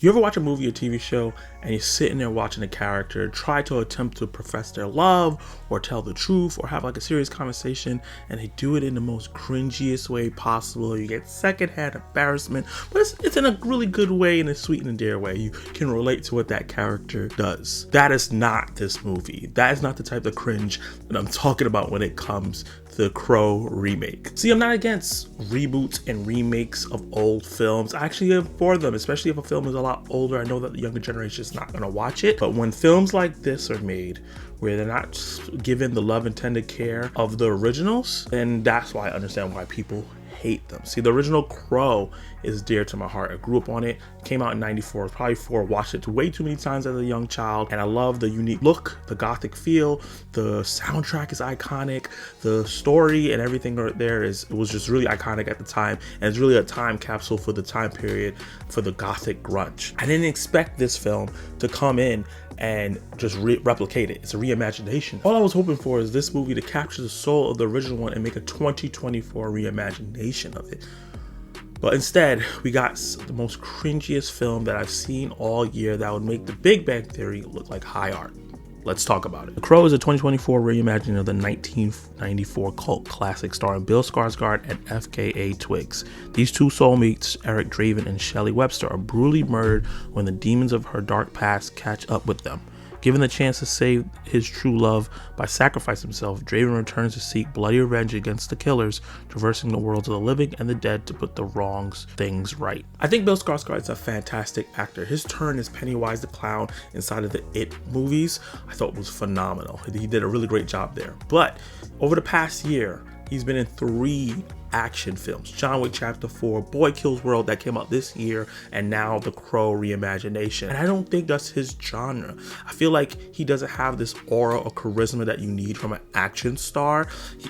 You ever watch a movie or TV show and you're sitting there watching a character try to attempt to profess their love or tell the truth or have like a serious conversation, and they do it in the most cringiest way possible? You get secondhand embarrassment, but it's in a really good way, in a sweet and endearing way. You can relate to what that character does. That is not this movie. That is not the type of cringe that I'm talking about when it comes to the Crow remake. See, I'm not against reboots and remakes of old films. I actually am for them, especially if a film is a lot older. I know that the younger generation is not gonna watch it, but when films like this are made where they're not given the love and tender care of the originals, then that's why I understand why people hate them. See, the original Crow is dear to my heart. I grew up on it. Came out in '94. Probably watched it way too many times as a young child, and I love the unique look, the gothic feel. The soundtrack is iconic. The story and everything right there it was just really iconic at the time, and it's really a time capsule for the time period for the gothic grunge. I didn't expect this film to come in and just replicate it. It's a reimagination. All I was hoping for is this movie to capture the soul of the original one and make a 2024 reimagination of it. But instead, we got the most cringiest film that I've seen all year that would make The Big Bang Theory look like high art. Let's talk about it. The Crow is a 2024 reimagining of the 1994 cult classic starring Bill Skarsgard and FKA Twigs. These two soulmates, Eric Draven and Shelly Webster, are brutally murdered when the demons of her dark past catch up with them. Given the chance to save his true love by sacrificing himself, Draven returns to seek bloody revenge against the killers, traversing the worlds of the living and the dead to put the wrongs things right. I think Bill Skarsgard is a fantastic actor. His turn as Pennywise the Clown inside of the It movies, I thought was phenomenal. He did a really great job there. But over the past year, he's been in 3 action films: John Wick Chapter 4, Boy Kills World that came out this year, and now The Crow reimagination. And I don't think that's his genre. I feel like he doesn't have this aura or charisma that you need from an action star.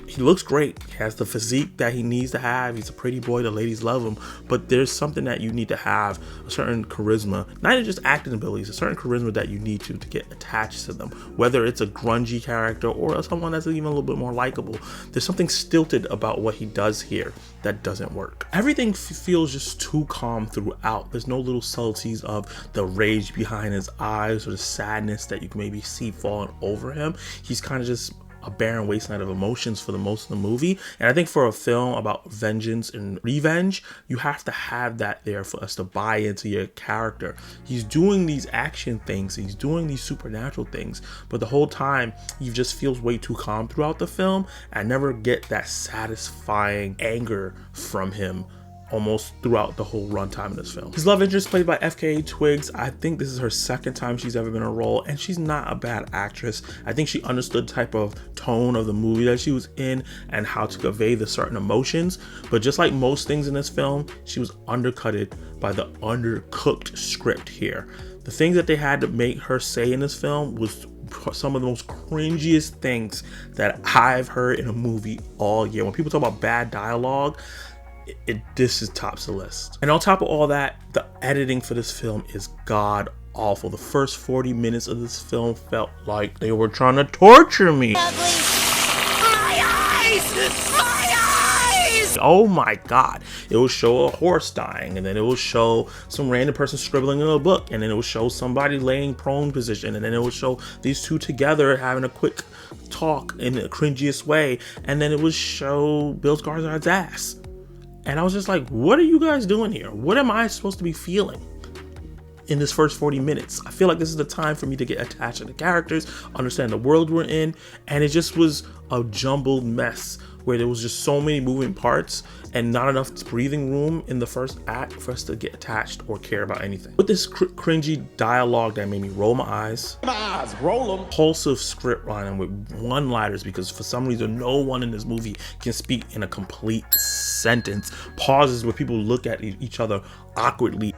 He looks great. He has the physique that he needs to have. He's a pretty boy. The ladies love him. But there's something that you need to have, a certain charisma, not even just acting abilities, a certain charisma that you need to get attached to them. Whether it's a grungy character or someone that's even a little bit more likable, there's something stilted about what he does here that doesn't work. Everything feels just too calm throughout. There's no little subtleties of the rage behind his eyes or the sadness that you can maybe see falling over him. He's kind of just a barren wasteland of emotions for the most of the movie. And I think for a film about vengeance and revenge, you have to have that there for us to buy into your character. He's doing these action things, he's doing these supernatural things, but the whole time he just feels way too calm throughout the film. I never get that satisfying anger from him almost throughout the whole runtime of this film. His love interest, played by FKA Twigs, I think this is her second time she's ever been in a role, and she's not a bad actress. I think she understood the type of tone of the movie that she was in and how to convey the certain emotions. But just like most things in this film, she was undercutted by the undercooked script here. The things that they had to make her say in this film was some of the most cringiest things that I've heard in a movie all year. When people talk about bad dialogue, this is tops the list. And on top of all that, the editing for this film is god awful. The first 40 minutes of this film felt like they were trying to torture me. My eyes! My eyes! Oh my god. It will show a horse dying, and then it will show some random person scribbling in a book, and then it will show somebody laying prone position, and then it will show these two together having a quick talk in the cringiest way, and then it will show Bill Skarsgard's ass. And I was just like, what are you guys doing here? What am I supposed to be feeling in this first 40 minutes? I feel like this is the time for me to get attached to the characters, understand the world we're in, and it just was a jumbled mess where there was just so many moving parts and not enough breathing room in the first act for us to get attached or care about anything. With this cringy dialogue that made me roll my eyes, roll them. Impulsive script writing with one-liners, because for some reason no one in this movie can speak in a complete sentence. Pauses where people look at each other awkwardly.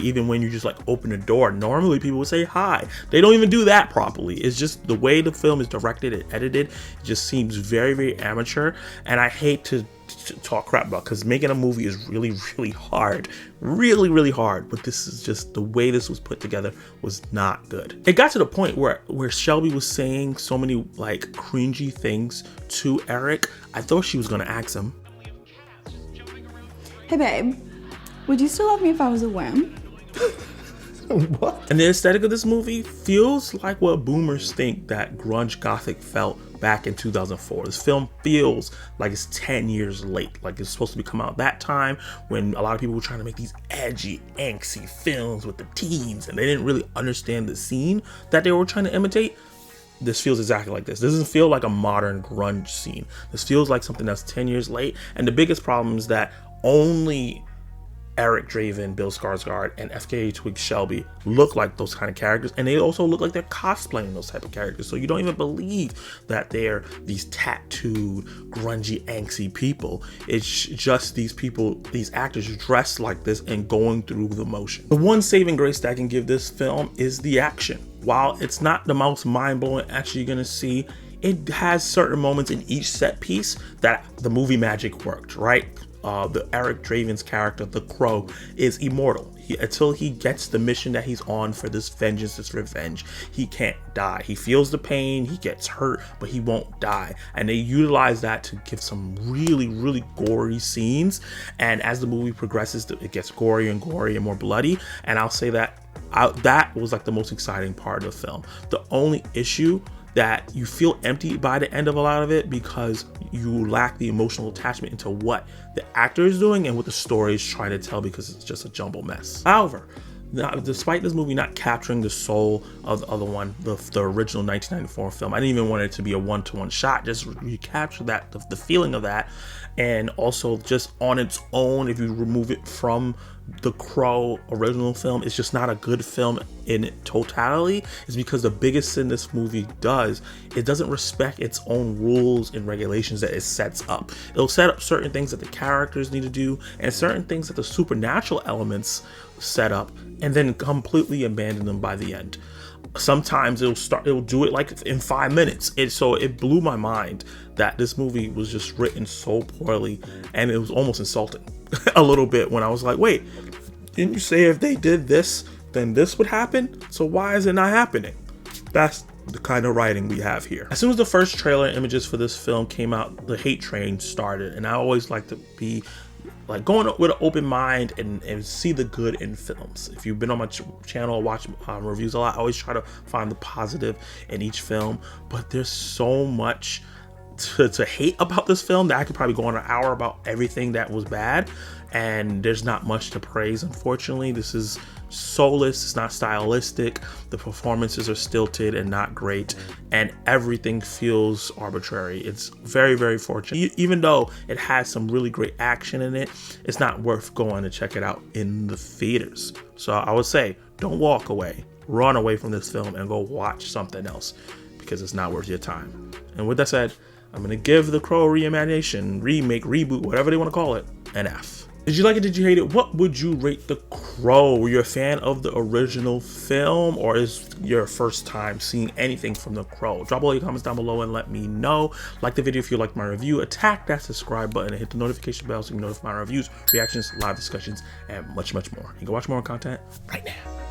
Even when you just like open the door, normally people would say hi. They don't even do that properly. It's just the way the film is directed and edited. It just seems very, very amateur. And I hate to talk crap about, because making a movie is really, really hard. Really hard. But this is just, the way this was put together was not good. It got to the point where Shelby was saying so many like cringy things to Eric. I thought she was gonna ask him, hey babe, Would you still love me if I was a worm? What? And the aesthetic of this movie feels like what boomers think that grunge gothic felt back in 2004. This film feels like it's 10 years late. Like it's supposed to be come out that time when a lot of people were trying to make these edgy, angsty films with the teens, and they didn't really understand the scene that they were trying to imitate. This feels exactly like this. This doesn't feel like a modern grunge scene. This feels like something that's 10 years late. And the biggest problem is that only Eric Draven, Bill Skarsgard, and FKA Twigs Shelby look like those kind of characters, and they also look like they're cosplaying those type of characters. So you don't even believe that they're these tattooed, grungy, angsty people. It's just these people, these actors dressed like this and going through the motion. The one saving grace that I can give this film is the action. While it's not the most mind-blowing action you're gonna see, it has certain moments in each set piece that the movie magic worked, right? The Eric Draven's character, the Crow, is immortal. Until he gets the mission that he's on for this vengeance, this revenge, he can't die. He feels the pain, he gets hurt, but he won't die. And they utilize that to give some really, really gory scenes. And as the movie progresses, it gets gory and more bloody. And I'll say that that was like the most exciting part of the film. The only issue that you feel empty by the end of a lot of it because you lack the emotional attachment into what the actor is doing and what the story is trying to tell, because it's just a jumble mess. However, despite this movie not capturing the soul of the other one, the original 1994 film, I didn't even want it to be a one-to-one shot, just recapture that, the feeling of that. And also just on its own, if you remove it from the Crow original film, it's just not a good film in totality. It's because the biggest sin this movie does, it doesn't respect its own rules and regulations that it sets up. It'll set up certain things that the characters need to do and certain things that the supernatural elements set up, and then completely abandon them by the end. Sometimes it'll do it like in 5 minutes. So it blew my mind that this movie was just written so poorly, and it was almost insulting a little bit when I was like, wait, didn't you say if they did this, then this would happen? So why is it not happening? That's the kind of writing we have here. As soon as the first trailer images for this film came out, the hate train started, and I always like to be like going with an open mind and see the good in films. If you've been on my channel or watch reviews a lot, I always try to find the positive in each film, but there's so much to hate about this film that I could probably go on an hour about everything that was bad, and there's not much to praise. Unfortunately, this is soulless, it's not stylistic, the performances are stilted and not great, and everything feels arbitrary. It's very, very fortunate. Even though it has some really great action in it, it's not worth going to check it out in the theaters. So I would say, don't walk away, run away from this film and go watch something else, because it's not worth your time. And with that said, I'm gonna give The Crow Reimagination, remake, reboot, whatever they want to call it, an F. Did you like it? Did you hate it? What would you rate The Crow? Were you a fan of the original film, or is your first time seeing anything from The Crow? Drop all your comments down below and let me know. Like the video if you liked my review. Attack that subscribe button and hit the notification bell so you can notify my reviews, reactions, live discussions, and much, much more. You can watch more content right now.